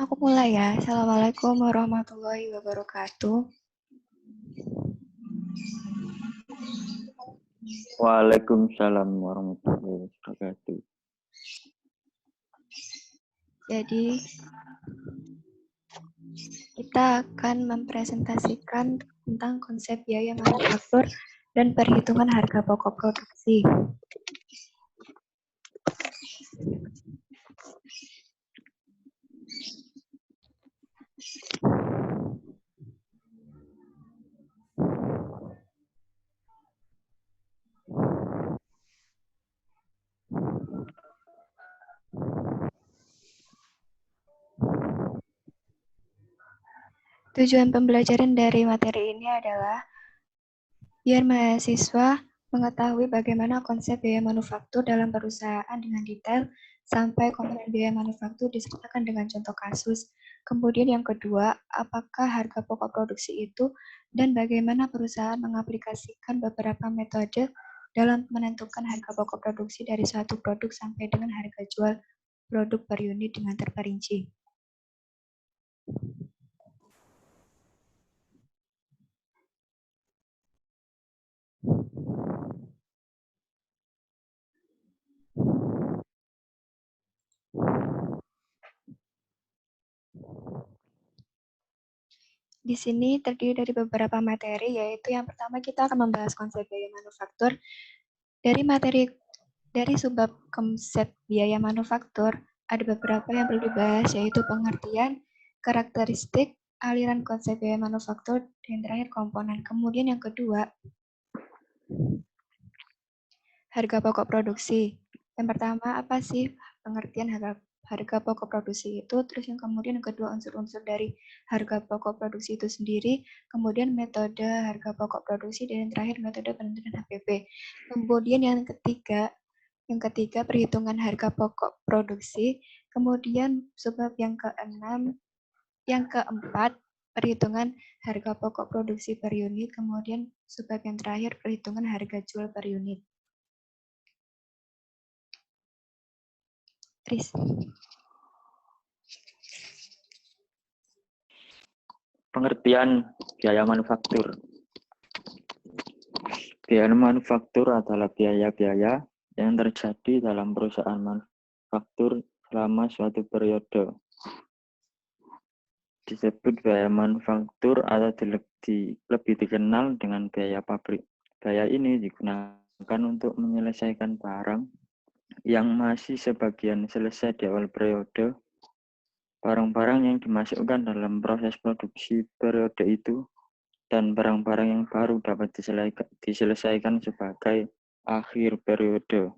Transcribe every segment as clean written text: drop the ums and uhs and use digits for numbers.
Aku mulai ya. Assalamualaikum warahmatullahi wabarakatuh. Waalaikumsalam warahmatullahi wabarakatuh. Jadi, kita akan mempresentasikan tentang konsep biaya manufaktur dan perhitungan harga pokok produksi. Tujuan pembelajaran dari materi ini adalah biar mahasiswa mengetahui bagaimana konsep biaya manufaktur dalam perusahaan dengan detail sampai komponen biaya manufaktur disertakan dengan contoh kasus. Kemudian yang kedua, apakah harga pokok produksi itu dan bagaimana perusahaan mengaplikasikan beberapa metode dalam menentukan harga pokok produksi dari suatu produk sampai dengan harga jual produk per unit dengan terperinci. Di sini terdiri dari beberapa materi, yaitu yang pertama kita akan membahas konsep biaya manufaktur. Dari subbab konsep biaya manufaktur, ada beberapa yang perlu dibahas, yaitu pengertian, karakteristik, aliran konsep biaya manufaktur, dan terakhir komponen. Kemudian yang kedua, harga pokok produksi. Yang pertama, apa sih pengertian harga pokok produksi itu, terus yang kemudian yang kedua unsur-unsur dari harga pokok produksi itu sendiri, kemudian metode harga pokok produksi, dan yang terakhir metode penentuan HPP. Kemudian yang ketiga perhitungan harga pokok produksi, kemudian subbab yang keempat perhitungan harga pokok produksi per unit, kemudian subbab yang terakhir perhitungan harga jual per unit. Tris. Pengertian biaya manufaktur. Biaya manufaktur adalah biaya-biaya yang terjadi dalam perusahaan manufaktur selama suatu periode. Disebut biaya manufaktur atau lebih dikenal dengan biaya pabrik. Biaya ini digunakan untuk menyelesaikan barang yang masih sebagian selesai di awal periode. Barang-barang yang dimasukkan dalam proses produksi periode itu dan barang-barang yang baru dapat diselesaikan sebagai akhir periode.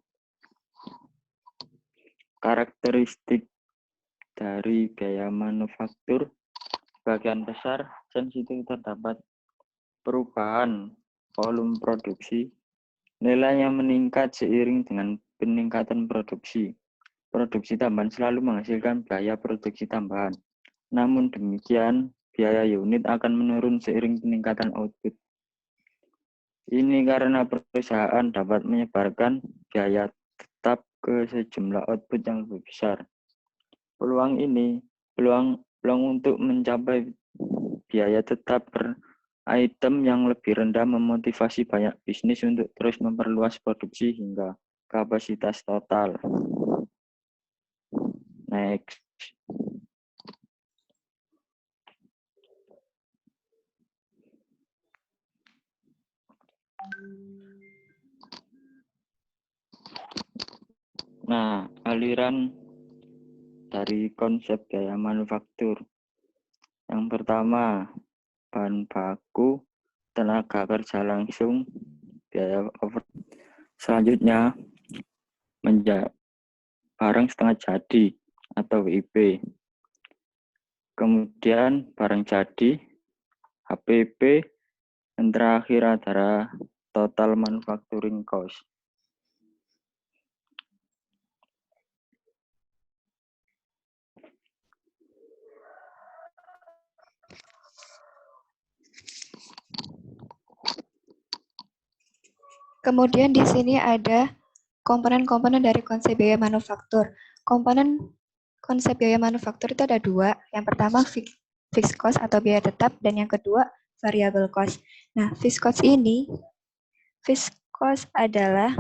Karakteristik dari biaya manufaktur, sebagian besar sensitif terdapat perubahan volume produksi, nilainya meningkat seiring dengan peningkatan produksi. Produksi tambahan selalu menghasilkan biaya produksi tambahan. Namun demikian, biaya unit akan menurun seiring peningkatan output. Ini karena perusahaan dapat menyebarkan biaya tetap ke sejumlah output yang lebih besar. Peluang untuk mencapai biaya tetap per item yang lebih rendah memotivasi banyak bisnis untuk terus memperluas produksi hingga kapasitas total. Next. Nah, aliran dari konsep biaya manufaktur. Yang pertama, bahan baku, tenaga kerja langsung, biaya over. Selanjutnya, barang setengah jadi atau WIP. Kemudian barang jadi, HPP, dan terakhir adalah total manufacturing cost. Kemudian di sini ada komponen-komponen dari konsep biaya manufaktur. Komponen konsep biaya manufaktur itu ada dua. Yang pertama fixed cost atau biaya tetap, dan yang kedua variable cost. Nah, fixed cost adalah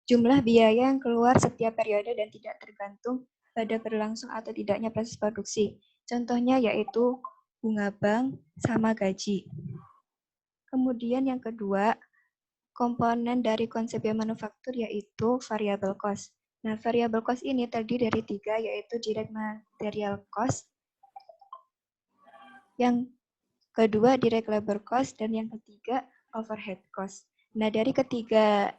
jumlah biaya yang keluar setiap periode dan tidak tergantung pada berlangsung atau tidaknya proses produksi. Contohnya yaitu bunga bank sama gaji. Kemudian yang kedua, komponen dari konsep biaya manufaktur yaitu variable cost. Nah, variable cost ini terdiri dari tiga, yaitu direct material cost, yang kedua direct labor cost, dan yang ketiga overhead cost. Nah, dari ketiga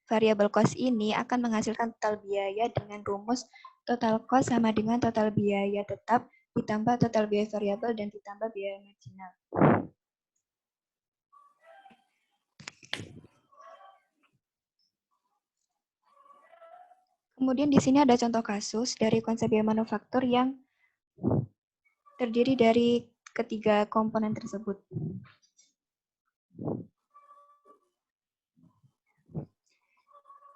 variable cost ini akan menghasilkan total biaya dengan rumus total cost sama dengan total biaya tetap ditambah total biaya variabel dan ditambah biaya marginal. Kemudian di sini ada contoh kasus dari konsep biaya manufaktur yang terdiri dari ketiga komponen tersebut.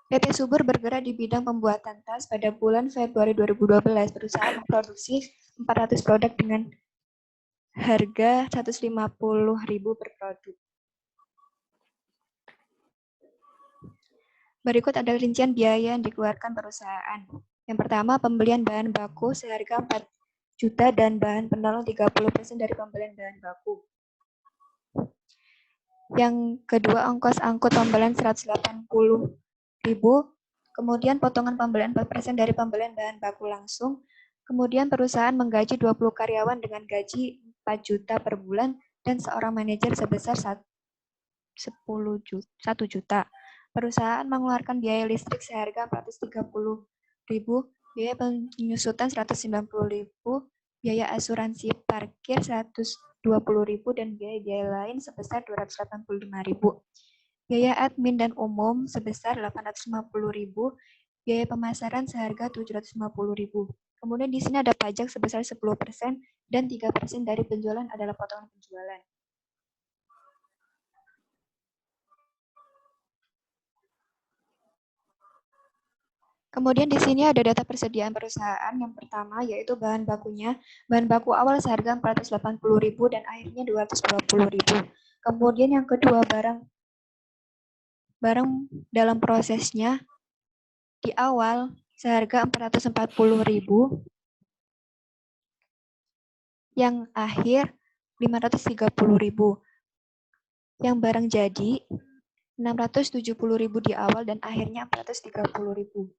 PT Subur bergerak di bidang pembuatan tas. Pada bulan Februari 2012, perusahaan memproduksi 400 produk dengan harga 150.000 per produk. Berikut ada rincian biaya yang dikeluarkan perusahaan. Yang pertama, pembelian bahan baku seharga 4 juta dan bahan penolong 30% dari pembelian bahan baku. Yang kedua, ongkos angkut pembelian 180.000, kemudian potongan pembelian 4% dari pembelian bahan baku langsung, kemudian perusahaan menggaji 20 karyawan dengan gaji 4 juta per bulan dan seorang manajer sebesar 1 juta. Perusahaan mengeluarkan biaya listrik seharga 430.000, biaya penyusutan 190.000, biaya asuransi parkir 120.000, dan biaya lain sebesar 285.000. Biaya admin dan umum sebesar 850.000, biaya pemasaran seharga 750.000. Kemudian di sini ada pajak sebesar 10% dan 3% dari penjualan adalah potongan penjualan. Kemudian di sini ada data persediaan perusahaan. Yang pertama yaitu bahan bakunya. Bahan baku awal seharga 480.000 dan akhirnya 220.000. Kemudian yang kedua barang dalam prosesnya di awal seharga 440.000, yang akhir 530.000. Yang barang jadi 670.000 di awal dan akhirnya 430.000.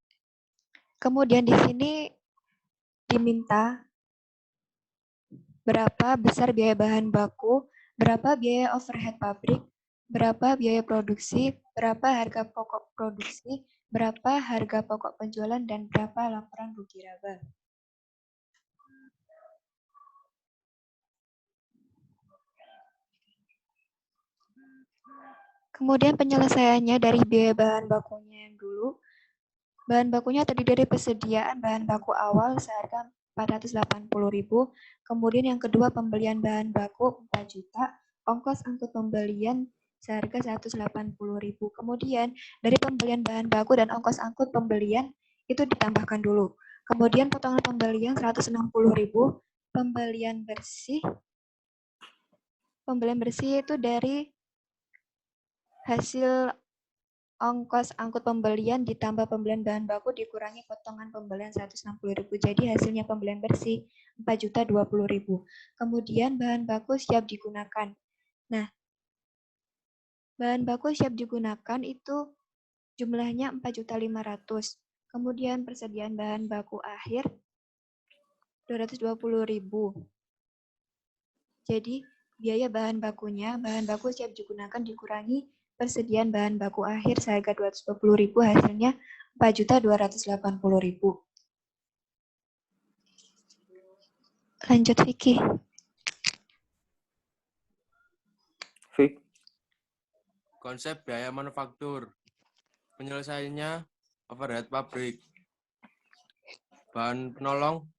Kemudian di sini diminta berapa besar biaya bahan baku, berapa biaya overhead pabrik, berapa biaya produksi, berapa harga pokok produksi, berapa harga pokok penjualan, dan berapa laporan rugi laba. Kemudian penyelesaiannya dari biaya bahan bakunya yang dulu. Bahan bakunya terdiri dari persediaan bahan baku awal seharga 480.000, kemudian yang kedua pembelian bahan baku 4 juta, ongkos angkut pembelian seharga 180.000. Kemudian dari pembelian bahan baku dan ongkos angkut pembelian itu ditambahkan dulu. Kemudian potongan pembelian 160.000, pembelian bersih itu dari hasil ongkos angkut pembelian ditambah pembelian bahan baku dikurangi potongan pembelian 160.000. Jadi hasilnya pembelian bersih 4.020.000. Kemudian bahan baku siap digunakan. Nah, bahan baku siap digunakan itu jumlahnya 4.500.000. Kemudian persediaan bahan baku akhir 220.000. Jadi biaya bahan baku siap digunakan dikurangi persediaan bahan baku akhir seharga 220.000, hasilnya 4.280.000. Lanjut Vicky. Fik, Konsep biaya manufaktur. Penyelesaiannya overhead pabrik. Bahan penolong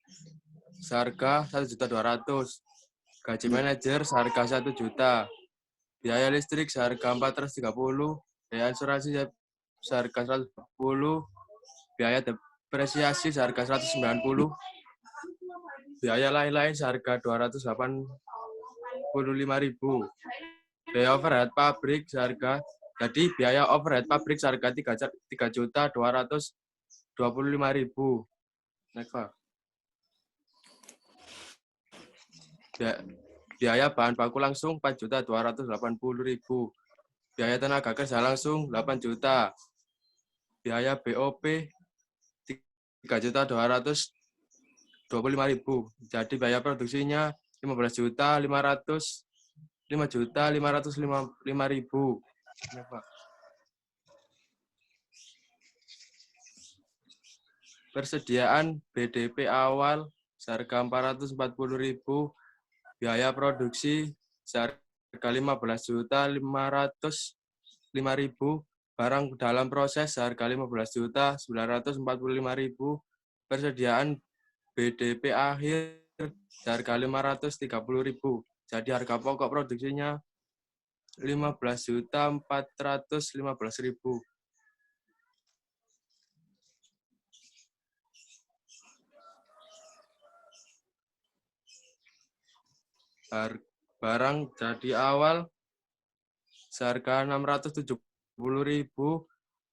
seharga 1.200.000. Gaji manajer seharga 1 juta. biaya listrik seharga 430, biaya asuransi seharga 140, biaya depresiasi seharga 190, biaya lain-lain seharga 285.000, biaya overhead pabrik seharga, jadi biaya overhead pabrik seharga 3.225.000. Next, Pak. Biaya bahan baku langsung 4.280.000. Biaya tenaga kerja langsung 8 juta. Biaya BOP 3.225.000. Jadi biaya produksinya 5.505.005.505.000. Ya, Pak. Persediaan BDP awal seharga 440.000. Biaya produksi seharga 15.505.000. Barang dalam proses seharga 15.945.000. Persediaan BDP akhir seharga 530.000. Jadi harga pokok produksinya 15.415.000. Barang jadi awal seharga 670.000,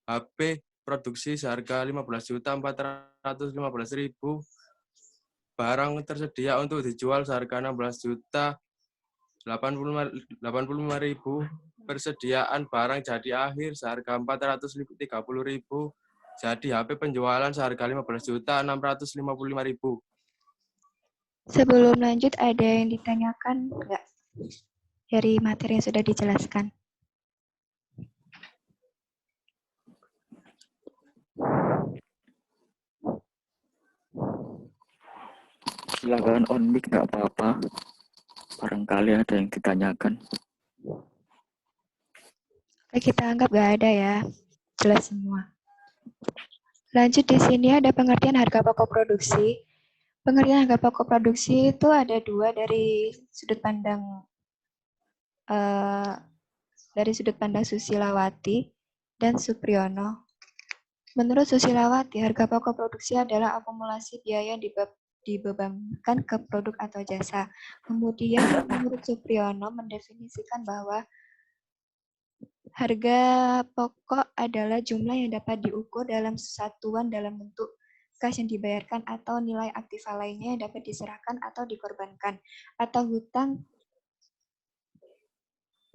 HP produksi seharga 15.415.000, barang tersedia untuk dijual seharga 16.085.000, persediaan barang jadi akhir seharga 430.000, jadi HP penjualan seharga 15.655.000. Sebelum lanjut, ada yang ditanyakan nggak dari materi yang sudah dijelaskan? Silakan on mic, nggak apa-apa. Barangkali ada yang ditanyakan. Kita anggap nggak ada ya, jelas semua. Lanjut, di sini ada pengertian harga pokok produksi. Pengertian harga pokok produksi itu ada dua dari sudut pandang Susilawati dan Supriyono. Menurut Susilawati, harga pokok produksi adalah akumulasi biaya yang dibebankan ke produk atau jasa. Kemudian menurut Supriyono mendefinisikan bahwa harga pokok adalah jumlah yang dapat diukur dalam satuan dalam bentuk kas yang dibayarkan atau nilai aktiva lainnya yang dapat diserahkan atau dikorbankan, atau hutang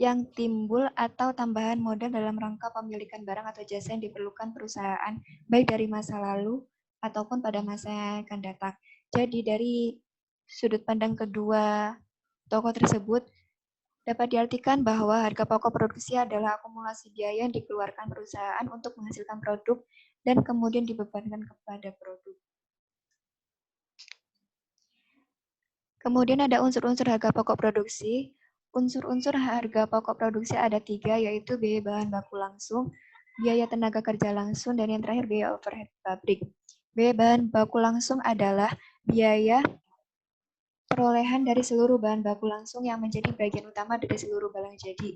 yang timbul atau tambahan modal dalam rangka pemilikan barang atau jasa yang diperlukan perusahaan, baik dari masa lalu ataupun pada masa yang akan datang. Jadi dari sudut pandang kedua tokoh tersebut, dapat diartikan bahwa harga pokok produksi adalah akumulasi biaya yang dikeluarkan perusahaan untuk menghasilkan produk dan kemudian dibebankan kepada produk. Kemudian ada unsur-unsur harga pokok produksi. Unsur-unsur harga pokok produksi ada 3, yaitu biaya bahan baku langsung, biaya tenaga kerja langsung, dan yang terakhir biaya overhead pabrik. Biaya bahan baku langsung adalah biaya perolehan dari seluruh bahan baku langsung yang menjadi bagian utama dari seluruh barang jadi.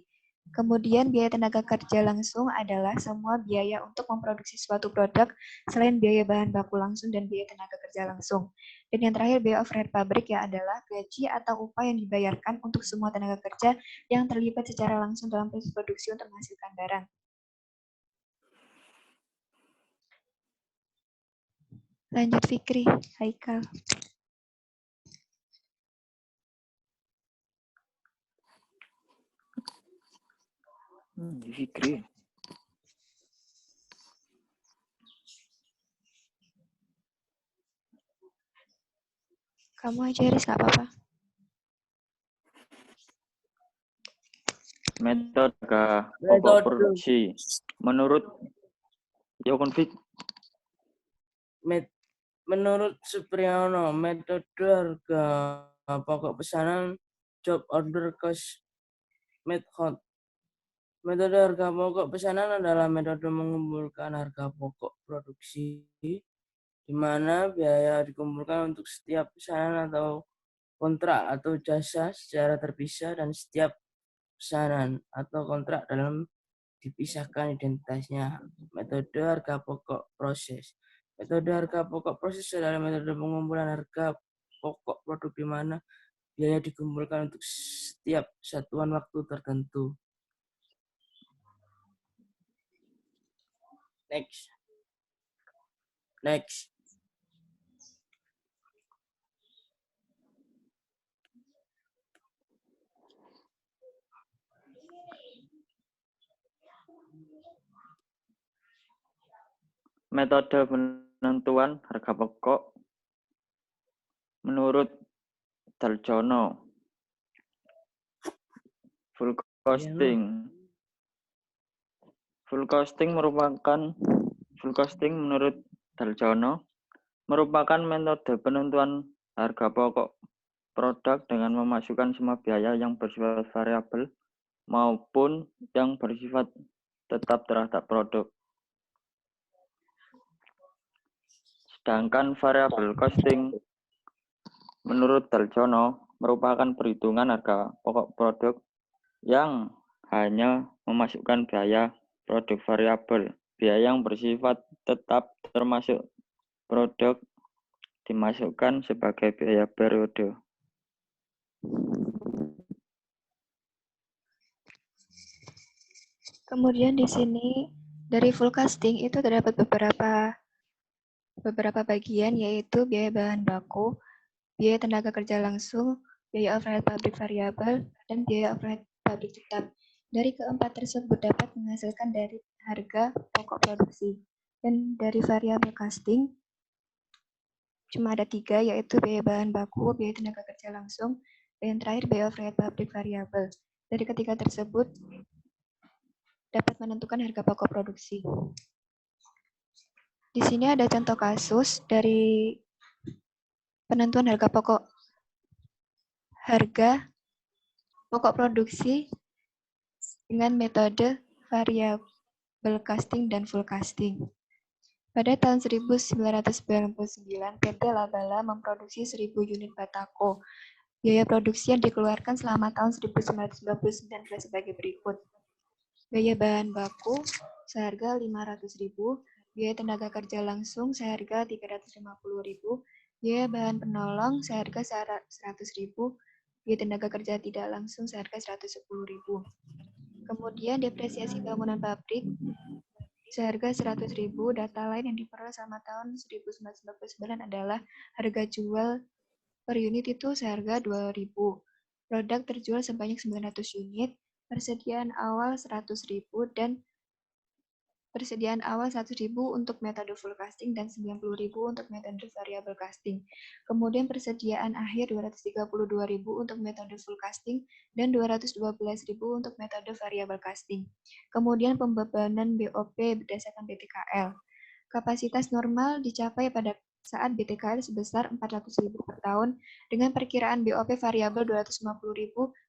Kemudian biaya tenaga kerja langsung adalah semua biaya untuk memproduksi suatu produk selain biaya bahan baku langsung dan biaya tenaga kerja langsung. Dan yang terakhir biaya overhead pabrik ya adalah gaji atau upah yang dibayarkan untuk semua tenaga kerja yang terlibat secara langsung dalam proses produksi untuk menghasilkan barang. Lanjut Fikri, Haikal. Fikri. Kamu aja Riz, nggak apa-apa. Metode pokok produksi. Menurut Yokonfik. Menurut Supriyono, metode harga pokok pesanan job order cost method. Metode harga pokok pesanan adalah metode mengumpulkan harga pokok produksi di mana biaya dikumpulkan untuk setiap pesanan atau kontrak atau jasa secara terpisah dan setiap pesanan atau kontrak dalam dipisahkan identitasnya. Metode harga pokok proses. Metode harga pokok proses adalah metode pengumpulan harga pokok produk di mana biaya dikumpulkan untuk setiap satuan waktu tertentu. Next. Metode penentuan harga pokok menurut Darjono. Full costing. Full costing menurut Darjono merupakan metode penentuan harga pokok produk dengan memasukkan semua biaya yang bersifat variabel maupun yang bersifat tetap terhadap produk. Sedangkan variabel costing menurut Darjono merupakan perhitungan harga pokok produk yang hanya memasukkan biaya produk variabel. Biaya yang bersifat tetap termasuk produk dimasukkan sebagai biaya periode. Kemudian di sini dari full costing itu terdapat beberapa bagian, yaitu biaya bahan baku, biaya tenaga kerja langsung, biaya overhead pabrik variabel, dan biaya overhead pabrik tetap. Dari keempat tersebut dapat menghasilkan dari harga pokok produksi. Dan dari variabel costing cuma ada 3, yaitu biaya bahan baku, biaya tenaga kerja langsung, dan yang terakhir biaya overhead pabrik variabel. Dari ketiga tersebut dapat menentukan harga pokok produksi. Di sini ada contoh kasus dari penentuan harga pokok produksi dengan metode variabel costing dan full costing. Pada tahun 1999, PT Labala memproduksi 1.000 unit batako. Biaya produksi yang dikeluarkan selama tahun 1999 adalah sebagai berikut. Biaya bahan baku seharga 500.000, biaya tenaga kerja langsung seharga 350.000, biaya bahan penolong seharga 100.000, biaya tenaga kerja tidak langsung seharga 110.000. Kemudian depresiasi bangunan pabrik seharga 100.000. Data lain yang diperoleh selama tahun 1999 adalah harga jual per unit itu seharga 2.000. Produk terjual sebanyak 900 unit, persediaan awal 100.000 dan persediaan awal 100.000 untuk metode full casting dan 90.000 untuk metode variable casting. Kemudian persediaan akhir 232.000 untuk metode full casting dan 212.000 untuk metode variable casting. Kemudian pembebanan BOP berdasarkan BTKL. Kapasitas normal dicapai pada saat BTKL sebesar 400.000 per tahun dengan perkiraan BOP variabel 250.000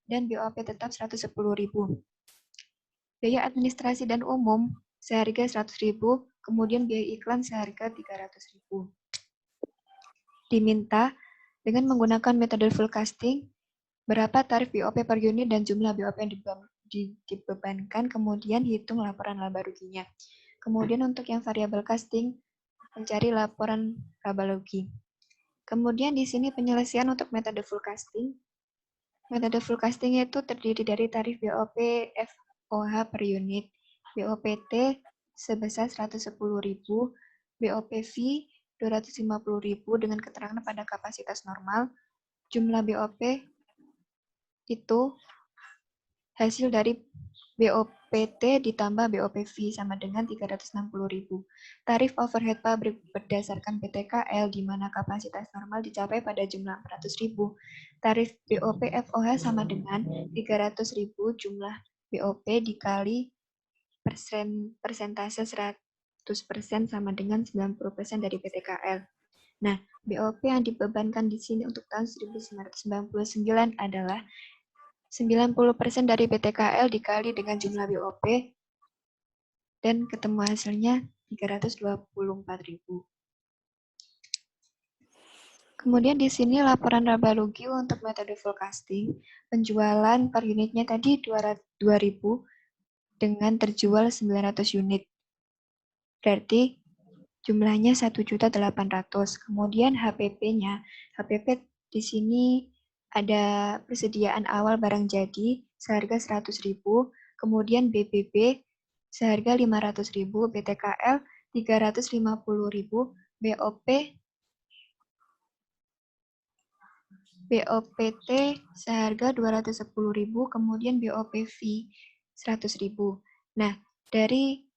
dan BOP tetap 110.000. Biaya administrasi dan umum seharga 100.000, kemudian biaya iklan seharga 300.000. Diminta dengan menggunakan metode full casting, berapa tarif BOP per unit dan jumlah BOP yang dibebankan, kemudian hitung laporan laba ruginya. Kemudian untuk yang variable casting, mencari laporan laba rugi. Kemudian di sini penyelesaian untuk metode full casting. Metode full casting itu terdiri dari tarif BOP FOH per unit, BOPT sebesar 110.000, BOPV 250.000 dengan keterangan pada kapasitas normal. Jumlah BOP itu hasil dari BOPT ditambah BOPV sama dengan 360.000. Tarif overhead pabrik berdasarkan BTKL di mana kapasitas normal dicapai pada jumlah 400.000. Tarif BOP FOH sama dengan 300.000 jumlah BOP dikali persentase 100% sama dengan 90% dari BTKL. Nah, BOP yang dibebankan di sini untuk tahun 1999 adalah 90% dari BTKL dikali dengan jumlah BOP dan ketemu hasilnya 324.000. Kemudian di sini laporan laba rugi untuk metode forecasting. Penjualan per unitnya tadi 2.000 dengan terjual 900 unit. Berarti jumlahnya 1.800.000. Kemudian HPP-nya. HPP di sini ada persediaan awal barang jadi seharga 100.000, kemudian BBB seharga 500.000, BTKL 350.000, BOPT seharga 210.000, kemudian BOPV 100.000. Nah, dari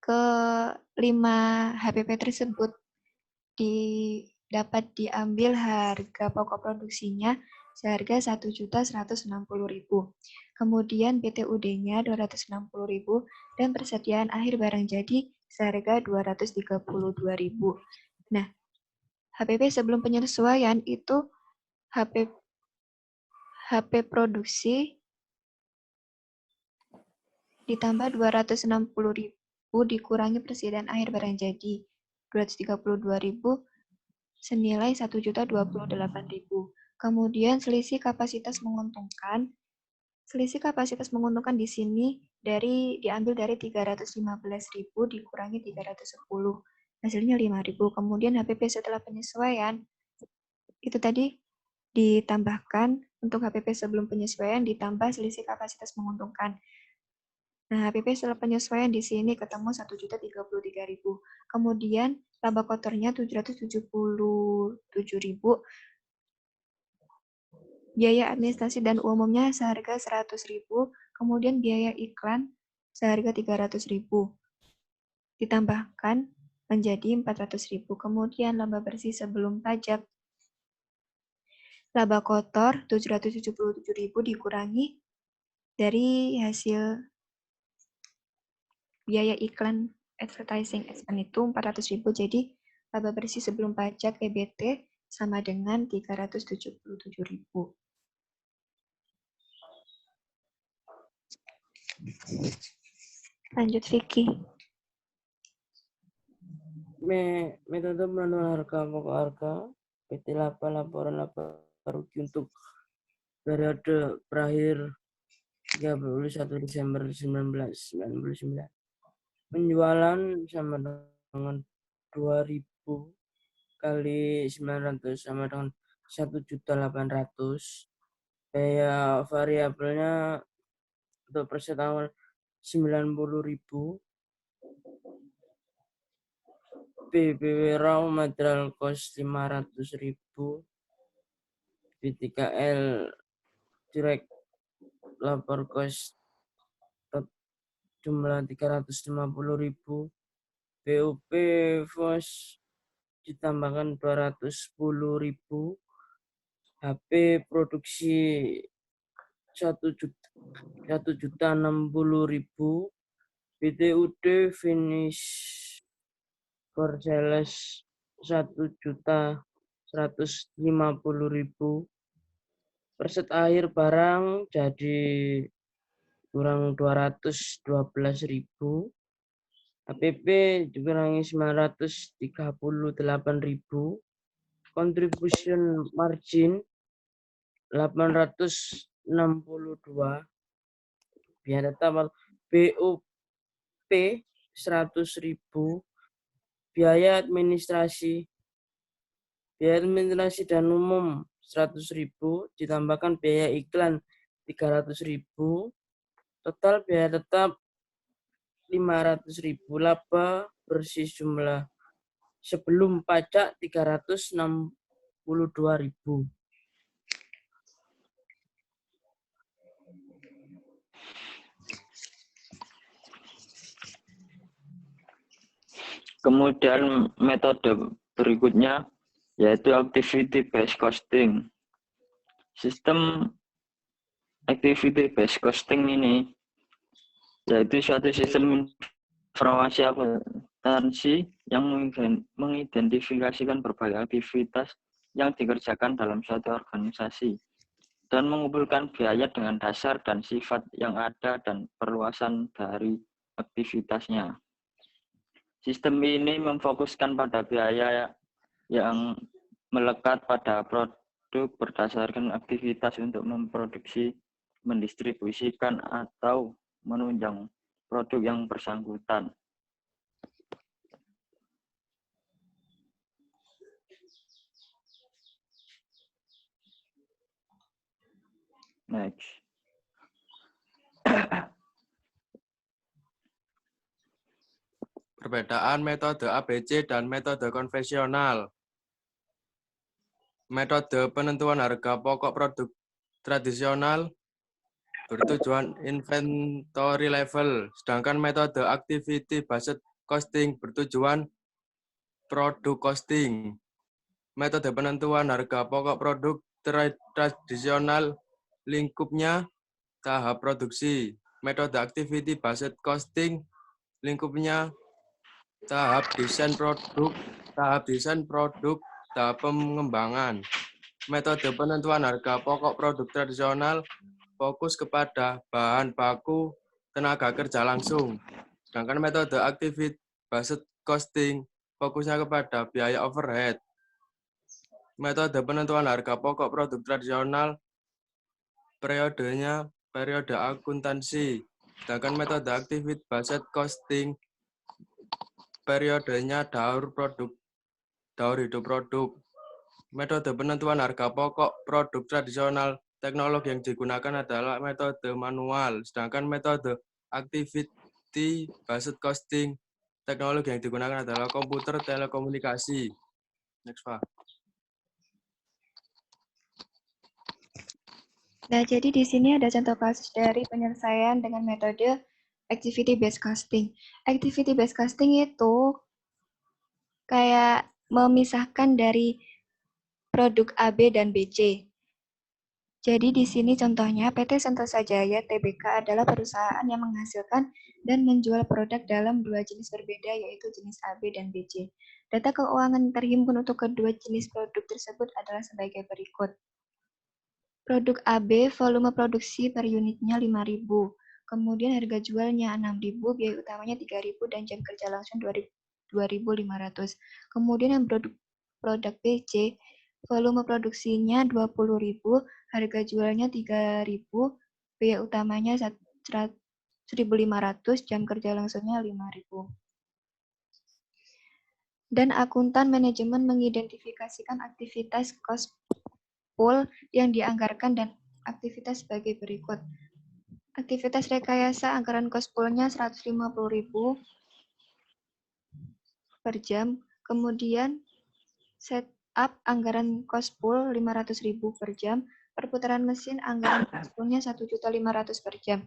ke-5 HPP tersebut dapat diambil harga pokok produksinya seharga 1.160.000. Kemudian BTUD-nya 260.000 dan persediaan akhir barang jadi seharga 232.000. Nah, HPP sebelum penyesuaian itu HP produksi ditambah 260.000 dikurangi persediaan akhir barang jadi 232.000 senilai 1.028.000. Kemudian selisih kapasitas menguntungkan. Selisih kapasitas menguntungkan di sini diambil dari 315.000 dikurangi 310. Hasilnya 5.000. Kemudian HPP setelah penyesuaian itu tadi ditambahkan untuk HPP sebelum penyesuaian ditambah selisih kapasitas menguntungkan. Nah, HPP setelah penyesuaian di sini ketemu 1.033.000. Kemudian laba kotornya 777.000. Biaya administrasi dan umumnya seharga 100.000. Kemudian biaya iklan seharga 300.000. Ditambahkan menjadi 400.000. Kemudian laba bersih sebelum pajak. Laba kotor 777.000 dikurangi dari hasil biaya iklan advertising expense itu 400.000, jadi laba bersih sebelum pajak EBT sama dengan 377.000. Lanjut Vicky. Metode penentuan harga pokok harga PT Laba laporan laba rugi untuk periode berakhir 31 Desember 1999. Penjualan sama dengan 2.000 kali 900 sama dengan 1.800.000. Biaya variabelnya untuk persen awal 90.000. BBW raw material cost 500.000. BTKL direct labor cost jumlah 350.000. BUP FOS ditambahkan 210.000. HP produksi 1.060.000. BTUD finish for sales 1.150.000. Perset akhir barang jadi kurang 212.000. HPP dikurangi 938.000. Contribution margin 862. Biaya tetap BOP 100.000. Biaya administrasi dan umum 100.000 ditambahkan biaya iklan 300.000. Total biaya tetap 500.000. Laba bersih jumlah sebelum pajak 362.000. Kemudian metode berikutnya yaitu activity based costing. Sistem activity based costing ini yaitu suatu sistem informasi akuntansi yang mengidentifikasikan berbagai aktivitas yang dikerjakan dalam suatu organisasi dan mengumpulkan biaya dengan dasar dan sifat yang ada dan perluasan dari aktivitasnya. Sistem ini memfokuskan pada biaya yang melekat pada produk berdasarkan aktivitas untuk memproduksi, mendistribusikan, atau menunjang produk yang bersangkutan. Next. Perbedaan metode ABC dan metode konvensional. Metode penentuan harga pokok produk tradisional bertujuan inventory level, sedangkan metode activity based costing bertujuan produk costing. Metode penentuan harga pokok produk tradisional lingkupnya tahap produksi. Metode activity based costing lingkupnya tahap desain produk, tahap pengembangan. Metode penentuan harga pokok produk tradisional fokus kepada bahan baku, tenaga kerja langsung. Sedangkan metode activity based costing fokusnya kepada biaya overhead. Metode penentuan harga pokok produk tradisional periode akuntansi. Sedangkan metode activity based costing periodenya daur hidup produk. Metode penentuan harga pokok produk tradisional teknologi yang digunakan adalah metode manual, sedangkan metode activity based costing teknologi yang digunakan adalah komputer telekomunikasi. Next, Pak. Nah, jadi di sini ada contoh kasus dari penyelesaian dengan metode activity based costing. Activity based costing itu kayak memisahkan dari produk AB dan BC. Jadi di sini contohnya PT Sentosa Jaya Tbk adalah perusahaan yang menghasilkan dan menjual produk dalam dua jenis berbeda, yaitu jenis AB dan BC. Data keuangan terhimpun untuk kedua jenis produk tersebut adalah sebagai berikut. Produk AB, volume produksi per unitnya 5.000, kemudian harga jualnya 6.000, biaya utamanya 3.000, dan jam kerja langsung 2.500. Kemudian yang produk BC, volume produksinya 20.000, harga jualnya 3.000, biaya utamanya 1.500, jam kerja langsungnya 5.000. Dan akuntan manajemen mengidentifikasikan aktivitas cost pool yang dianggarkan dan aktivitas sebagai berikut. Aktivitas rekayasa anggaran cost pool-nya 150.000 per jam, kemudian setup anggaran cost pool 500.000 per jam, perputaran mesin anggaran cost pool-nya 1.500.000 per jam.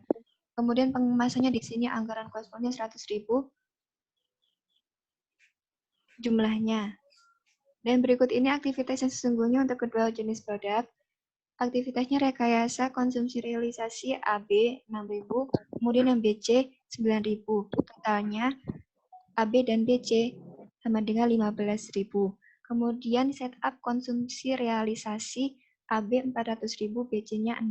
Kemudian pengemasannya di sini anggaran cost pool-nya 100.000 jumlahnya. Dan berikut ini aktivitas yang sesungguhnya untuk kedua jenis produk. Aktivitasnya rekayasa konsumsi realisasi AB 6.000, kemudian yang BC 9.000. Totalnya AB dan BC sama dengan 15.000. Kemudian setup konsumsi realisasi AB 400.000, BC-nya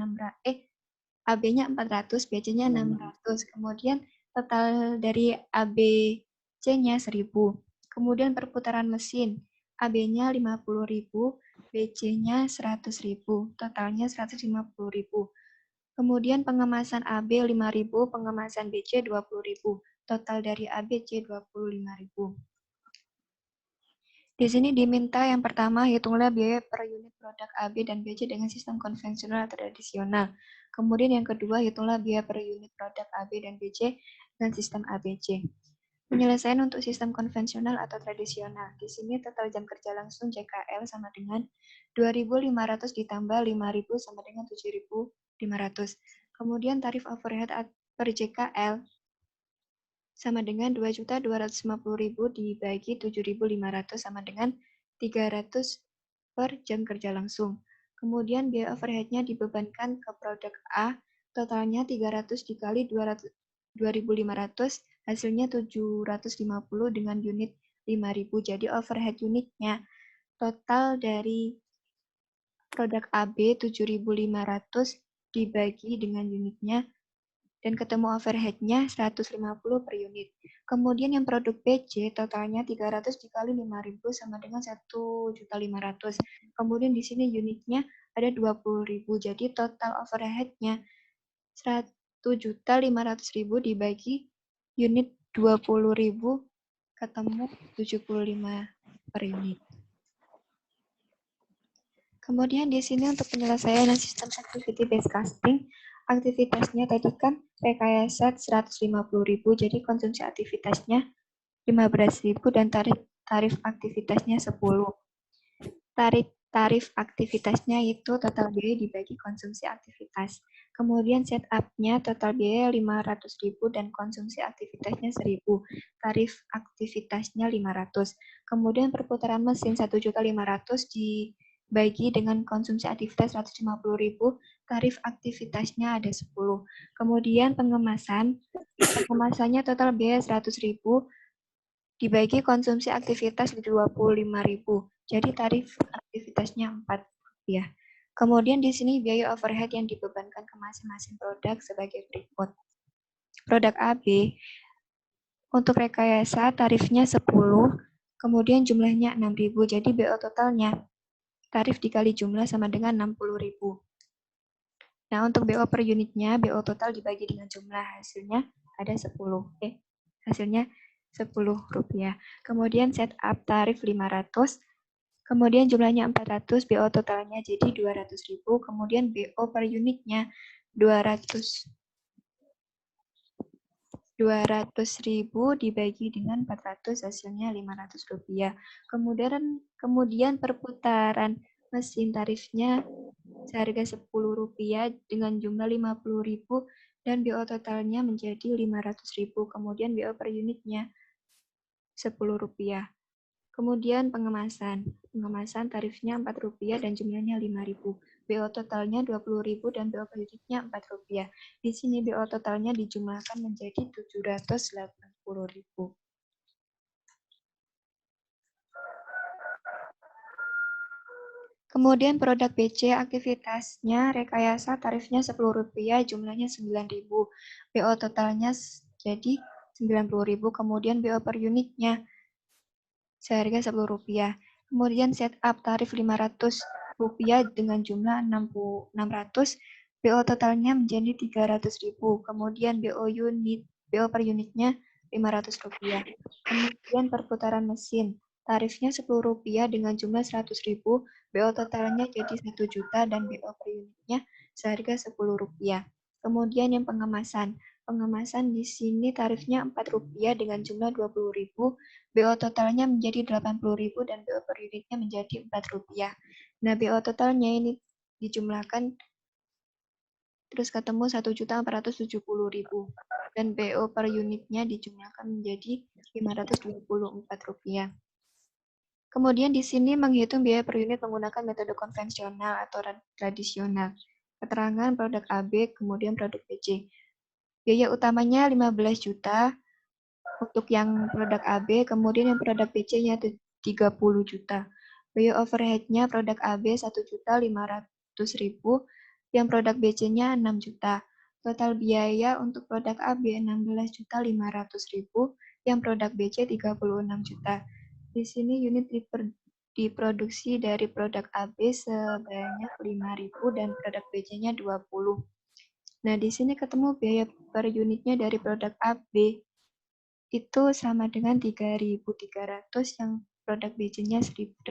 AB-nya 400, BC-nya 600. Kemudian total dari ABC-nya 1.000. Kemudian perputaran mesin AB-nya 50.000, BC-nya 100.000, totalnya 150.000. Kemudian pengemasan AB 5.000, pengemasan BC 20.000, total dari ABC 25.000. Di sini diminta yang pertama, hitunglah biaya per unit produk AB dan BC dengan sistem konvensional atau tradisional. Kemudian yang kedua, hitunglah biaya per unit produk AB dan BC dengan sistem ABC. Penyelesaian untuk sistem konvensional atau tradisional. Di sini total jam kerja langsung JKL sama dengan 2.500 ditambah 5.000 sama dengan 7.500. Kemudian tarif overhead per JKL sama dengan 2.250.000 dibagi 7.500 sama dengan 300 per jam kerja langsung. Kemudian biaya overhead-nya dibebankan ke produk A, totalnya 300 dikali 2.500, hasilnya 750 dengan unit 5.000. Jadi overhead unitnya total dari produk AB 7.500 dibagi dengan unitnya dan ketemu overhead-nya 150 per unit. Kemudian yang produk BC totalnya 300 dikali 5.000 sama dengan 1.500.000. Kemudian di sini unitnya ada 20.000. Jadi total overhead-nya 1.500.000 dibagi unit 20.000 ketemu 75 per unit. Kemudian di sini untuk penyelesaian sistem activity based costing, aktivitasnya tadi kan rekayasa 150.000, jadi konsumsi aktivitasnya 15.000 dan tarif aktivitasnya 10. Tarif aktivitasnya itu total biaya dibagi konsumsi aktivitas. Kemudian setup-nya total biaya 500.000 dan konsumsi aktivitasnya 1.000. Tarif aktivitasnya 500. Kemudian perputaran mesin 1.500.000 dibagi dengan konsumsi aktivitas 150.000, tarif aktivitasnya ada 10. Kemudian pengemasannya total biaya 100.000 dibagi konsumsi aktivitas 25.000. Jadi tarif aktivitasnya 4 ya. Kemudian di sini biaya overhead yang dibebankan ke masing-masing produk sebagai berikut. Produk AB untuk rekayasa tarifnya 10, kemudian jumlahnya 6.000. Jadi BO totalnya tarif dikali jumlah sama dengan 60.000. Nah, untuk BO per unitnya, BO total dibagi dengan jumlah, hasilnya ada 10. Hasilnya Rp10. Kemudian setup tarif 500, kemudian jumlahnya 400, BO totalnya jadi 200.000, kemudian BO per unitnya 200.000 dibagi dengan 400, hasilnya Rp500. Kemudian perputaran mesin tarifnya seharga Rp10 dengan jumlah 50.000 dan BO totalnya menjadi 500.000. Kemudian BO per unitnya Rp10. Kemudian pengemasan tarifnya Rp4 dan jumlahnya 5.000. BO totalnya 20.000 dan BO per unitnya Rp4. Di sini BO totalnya dijumlahkan menjadi 780.000. Kemudian produk BC aktivitasnya rekayasa tarifnya Rp10, jumlahnya 9.000. BO totalnya jadi 90.000, kemudian BO per unitnya seharga Rp10. Kemudian setup tarif Rp500 dengan jumlah 600, BO totalnya menjadi 300.000. Kemudian BO per unitnya Rp500. Kemudian perputaran mesin tarifnya Rp10 dengan jumlah 100.000, BO totalnya jadi 1 juta dan BO per unitnya seharga Rp10. Kemudian yang pengemasan di sini tarifnya Rp4 dengan jumlah 20.000, BO totalnya menjadi 80.000 dan BO per unitnya menjadi Rp4. Nah, BO totalnya ini dijumlahkan terus ketemu 1.470.000 dan BO per unitnya dijumlahkan menjadi Rp524. Kemudian di sini menghitung biaya per unit menggunakan metode konvensional atau tradisional. Keterangan produk AB, kemudian produk BC. Biaya utamanya 15 juta untuk yang produk AB, kemudian yang produk BC-nya 30 juta. Biaya overhead-nya produk AB 1.500.000, yang produk BC-nya 6 juta. Total biaya untuk produk AB 16.500.000, yang produk BC 36 juta. Di sini unit diproduksi dari produk AB sebanyak 5.000 dan produk BC-nya 20. Nah, di sini ketemu biaya per unitnya dari produk AB itu sama dengan 3.300, yang produk BC-nya 1.800.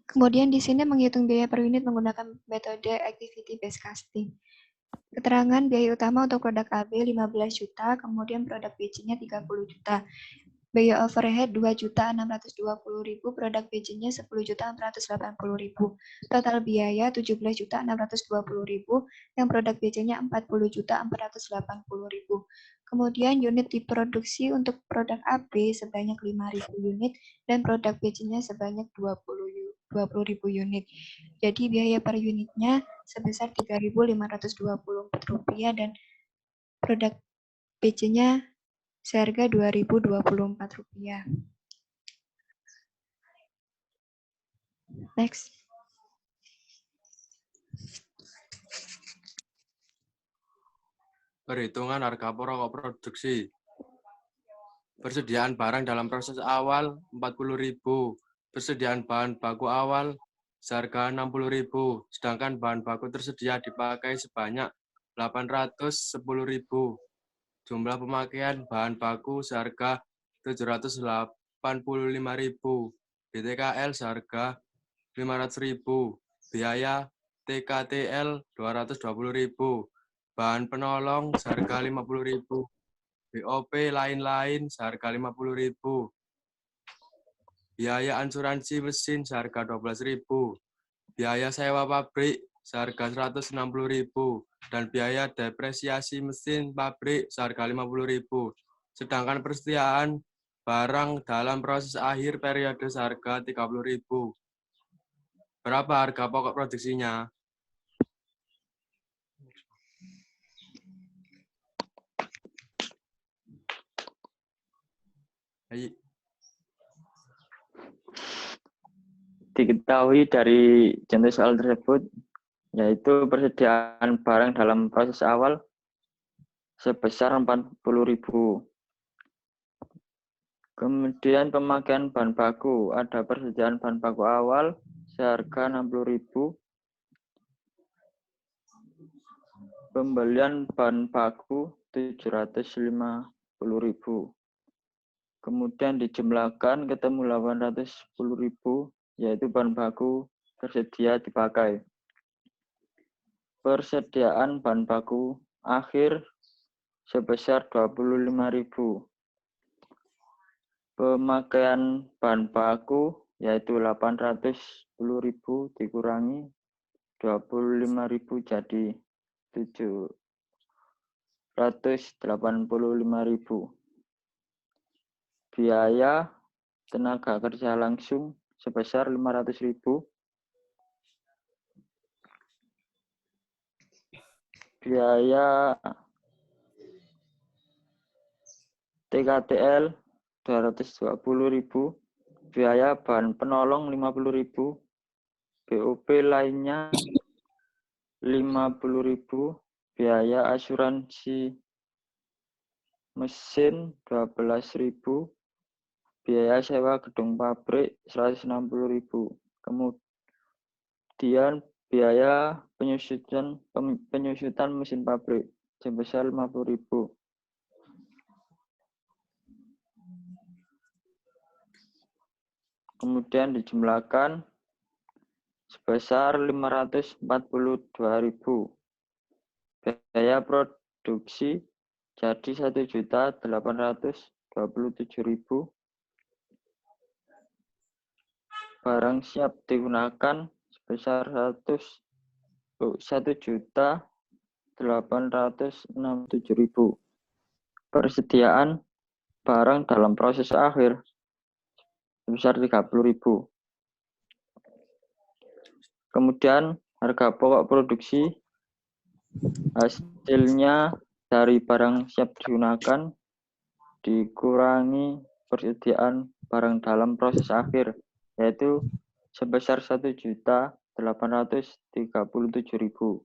Kemudian di sini menghitung biaya per unit menggunakan metode activity based costing. Keterangan biaya utama untuk produk AB 15 juta, kemudian produk BC-nya 30 juta. Biaya overhead 2.620.000, produk BC-nya 10.480.000. Total biaya 17.620.000, yang produk BC-nya 40.480.000. Kemudian unit diproduksi untuk produk AB sebanyak 5.000 unit dan produk BC-nya sebanyak 20.000 unit. Jadi biaya per unitnya sebesar Rp3.524 dan produk BC-nya seharga Rp2.024. Next. Perhitungan harga pokok produksi. Persediaan barang dalam proses awal 40.000. Persediaan bahan baku awal seharga 60.000. Sedangkan bahan baku tersedia dipakai sebanyak 810.000. Jumlah pemakaian bahan baku seharga 785.000. BTKL seharga 500.000. Biaya TKTL 220.000. Bahan penolong seharga 50.000. BOP lain-lain seharga 50.000. Biaya asuransi mesin seharga 12.000. Biaya sewa pabrik seharga 160.000 dan biaya depresiasi mesin pabrik seharga 50.000. Sedangkan persediaan barang dalam proses akhir periode seharga 30.000. Berapa harga pokok produksinya? Baik. Diketahui dari contoh soal tersebut, yaitu persediaan barang dalam proses awal sebesar 40.000. Kemudian pemakaian bahan baku, ada persediaan bahan baku awal seharga 60.000. Pembelian bahan baku 750.000. Kemudian dijumlahkan ketemu 810.000, yaitu bahan baku tersedia dipakai. Persediaan bahan baku akhir sebesar 25.000. Pemakaian bahan baku yaitu 810.000 dikurangi 25.000 jadi 785.000. Biaya tenaga kerja langsung sebesar 500.000. Biaya TKTL 220.000. Biaya bahan penolong 50.000. BOP lainnya 50.000. Biaya asuransi mesin 12.000. Biaya sewa gedung pabrik 160.000. Kemudian biaya penyusutan mesin pabrik sebesar 50.000. Kemudian dijumlahkan sebesar 542.000. Biaya produksi jadi 1.827.000. Barang siap digunakan sebesar 1.867.000. Persediaan barang dalam proses akhir sebesar 30.000. Kemudian harga pokok produksi hasilnya dari barang siap digunakan dikurangi persediaan barang dalam proses akhir, yaitu sebesar 1.837.000.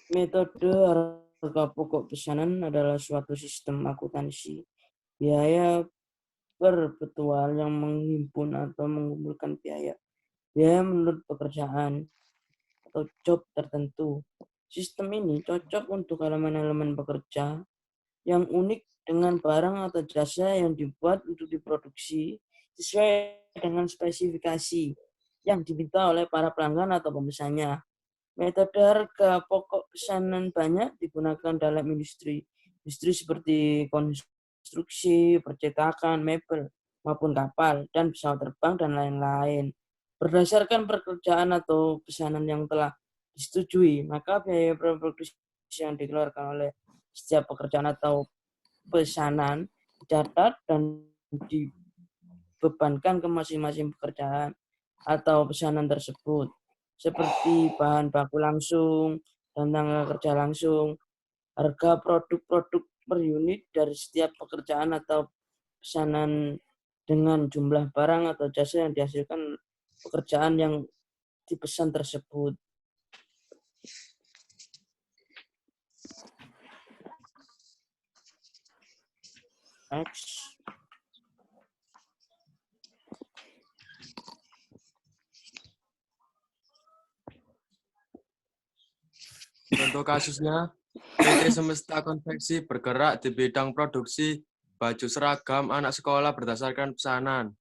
Metode harga pokok pesanan adalah suatu sistem akuntansi biaya perpetual yang menghimpun atau mengumpulkan biaya menurut pekerjaan atau job tertentu. Sistem ini cocok untuk elemen-elemen pekerja yang unik dengan barang atau jasa yang dibuat untuk diproduksi sesuai dengan spesifikasi yang diminta oleh para pelanggan atau pemesannya. Metode harga pokok pesanan banyak digunakan dalam industri seperti konstruksi, percetakan, mebel, maupun kapal, dan pesawat terbang, dan lain-lain. Berdasarkan pekerjaan atau pesanan yang telah disetujui, maka biaya produksi yang dikeluarkan oleh setiap pekerjaan atau pesanan dicatat dan dibebankan ke masing-masing pekerjaan atau pesanan tersebut, seperti bahan baku langsung dan tenaga kerja langsung. Harga produk-produk per unit dari setiap pekerjaan atau pesanan dengan jumlah barang atau jasa yang dihasilkan pekerjaan yang dipesan tersebut. Next. Contoh kasusnya, PT Semesta Konveksi bergerak di bidang produksi baju seragam anak sekolah berdasarkan pesanan.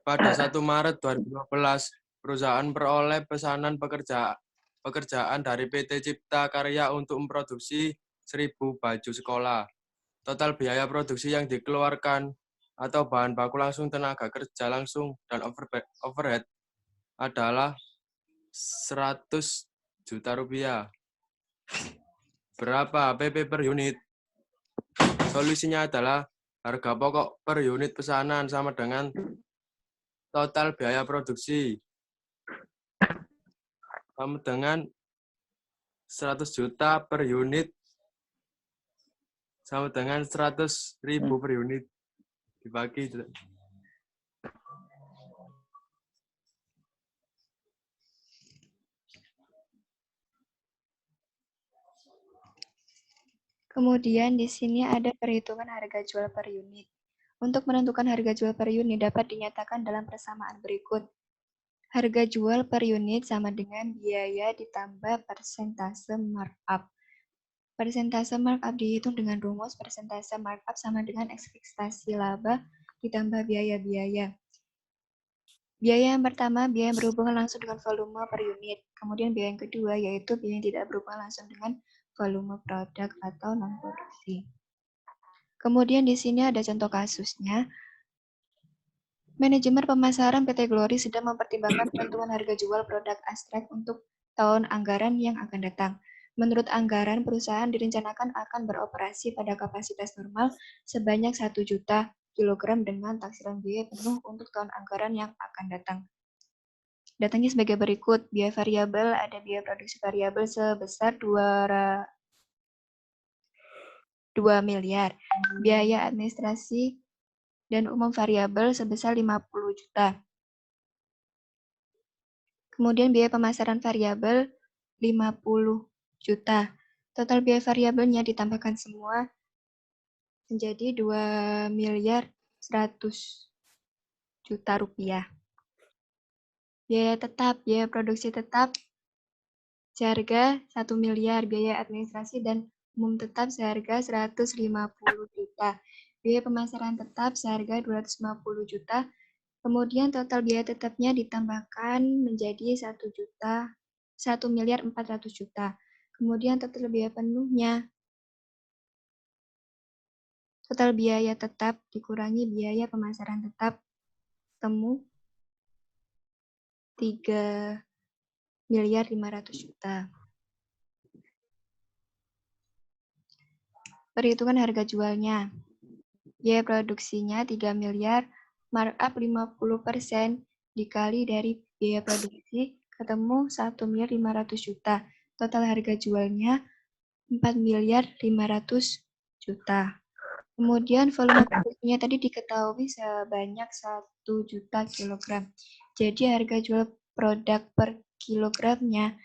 Pada 1 Maret 2012, perusahaan peroleh pesanan pekerjaan dari PT Cipta Karya untuk memproduksi 1.000 baju sekolah. Total biaya produksi yang dikeluarkan atau bahan baku langsung, tenaga kerja langsung, dan overhead adalah 100 juta rupiah. Berapa PP per unit? Solusinya adalah harga pokok per unit pesanan sama dengan total biaya produksi sama dengan 100 juta per unit sama dengan 100.000 per unit dibagi. Kemudian di sini ada perhitungan harga jual per unit. Untuk menentukan harga jual per unit dapat dinyatakan dalam persamaan berikut. Harga jual per unit sama dengan biaya ditambah persentase markup. Persentase markup dihitung dengan rumus persentase markup sama dengan ekspektasi laba ditambah biaya-biaya. Biaya yang pertama, biaya yang berhubungan langsung dengan volume per unit. Kemudian biaya yang kedua, yaitu biaya yang tidak berhubungan langsung dengan volume produk atau non-produksi. Kemudian di sini ada contoh kasusnya. Manajemen pemasaran PT Glory sedang mempertimbangkan penentuan harga jual produk abstrak untuk tahun anggaran yang akan datang. Menurut anggaran, perusahaan direncanakan akan beroperasi pada kapasitas normal sebanyak 1 juta kilogram dengan taksiran biaya penuh untuk tahun anggaran yang akan datang. Datanya sebagai berikut. Biaya variabel, ada biaya produksi variabel sebesar 2 miliar. Biaya administrasi dan umum variabel sebesar 50 juta. Kemudian biaya pemasaran variabel 50 juta. Total biaya variabelnya ditambahkan semua menjadi 2 miliar 100 juta rupiah. Biaya tetap, biaya produksi tetap seharga 1 miliar, biaya administrasi dan umum tetap seharga 150 juta. Biaya pemasaran tetap seharga 250 juta. Kemudian total biaya tetapnya ditambahkan menjadi 1 miliar 400 juta. Kemudian total biaya penuhnya, total biaya tetap dikurangi biaya pemasaran tetap, temu 3 miliar 500 juta. Perhitungan harga jualnya. Biaya produksinya 3 miliar, markup 50% dikali dari biaya produksi, ketemu 1 miliar 500 juta. Total harga jualnya 4 miliar 500 juta. Kemudian volume produksinya tadi diketahui sebanyak 1 juta kilogram. Jadi harga jual produk per kilogramnya,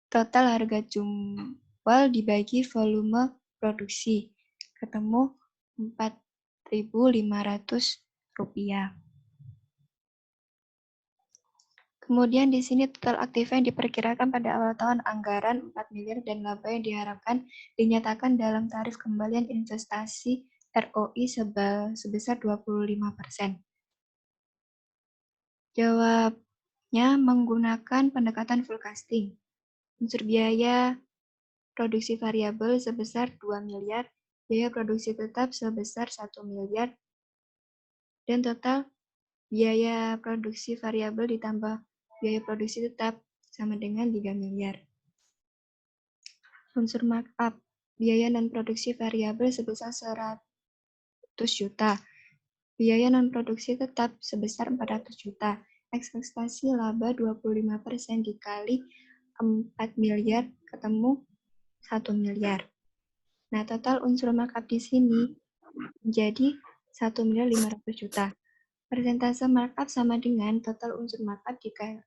total harga jual dibagi volume produksi, ketemu 4.500 rupiah. Kemudian di sini total aktiva yang diperkirakan pada awal tahun anggaran 4 miliar dan laba yang diharapkan dinyatakan dalam tarif kembalian investasi ROI sebesar 25%. Jawabnya menggunakan pendekatan forecasting. Unsur biaya produksi variabel sebesar 2 miliar, biaya produksi tetap sebesar 1 miliar, dan total biaya produksi variabel ditambah biaya produksi tetap sama dengan 3 miliar. Unsur markup, biaya non-produksi variabel sebesar 100 juta. Biaya non-produksi tetap sebesar 400 juta. Ekspektasi laba 25% dikali 4 miliar ketemu 1 miliar. Nah, total unsur markup di sini menjadi 1 miliar 500 juta. Persentase markup sama dengan total unsur markup dikali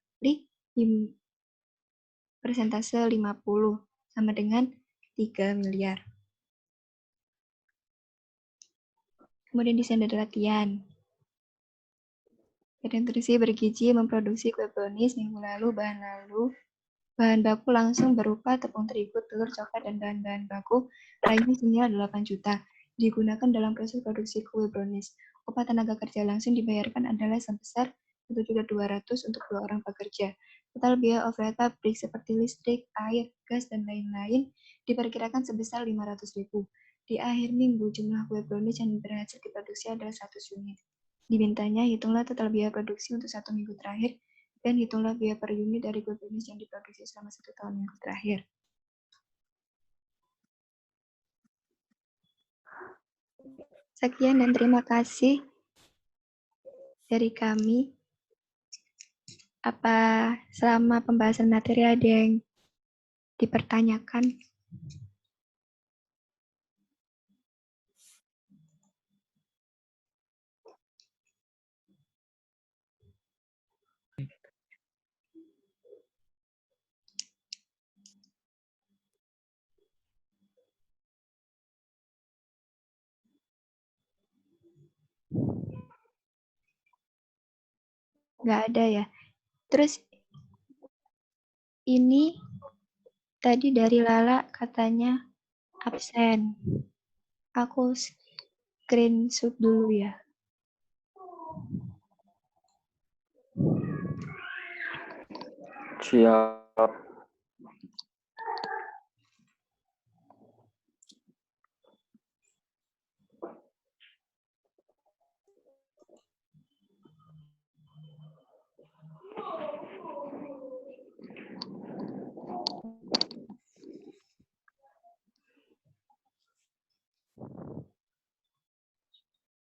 persentase 50 sama dengan 3 miliar. Kemudian desain dari latihan. Nutrisi bergizi memproduksi kue brownies minggu lalu. Bahan baku langsung berupa tepung terigu, telur, coklat, dan bahan-bahan baku lainnya senilai 8 juta. Digunakan dalam proses produksi kue brownies. Upah tenaga kerja langsung dibayarkan adalah sebesar 1.200.000 untuk 2 orang pekerja. Total biaya overhead pabrik seperti listrik, air, gas, dan lain-lain diperkirakan sebesar 500.000. Di akhir minggu, jumlah kue brownies yang berhasil diproduksi adalah 100 unit. Di mintanya, hitunglah total biaya produksi untuk 1 minggu terakhir dan hitunglah biaya per unit dari kue brownies yang diproduksi selama 1 tahun minggu terakhir. Sekian dan terima kasih dari kami. Apa selama pembahasan materi ada yang dipertanyakan? Nggak ada ya. Terus ini tadi dari Lala katanya absen. Aku screenshot dulu ya. Siap.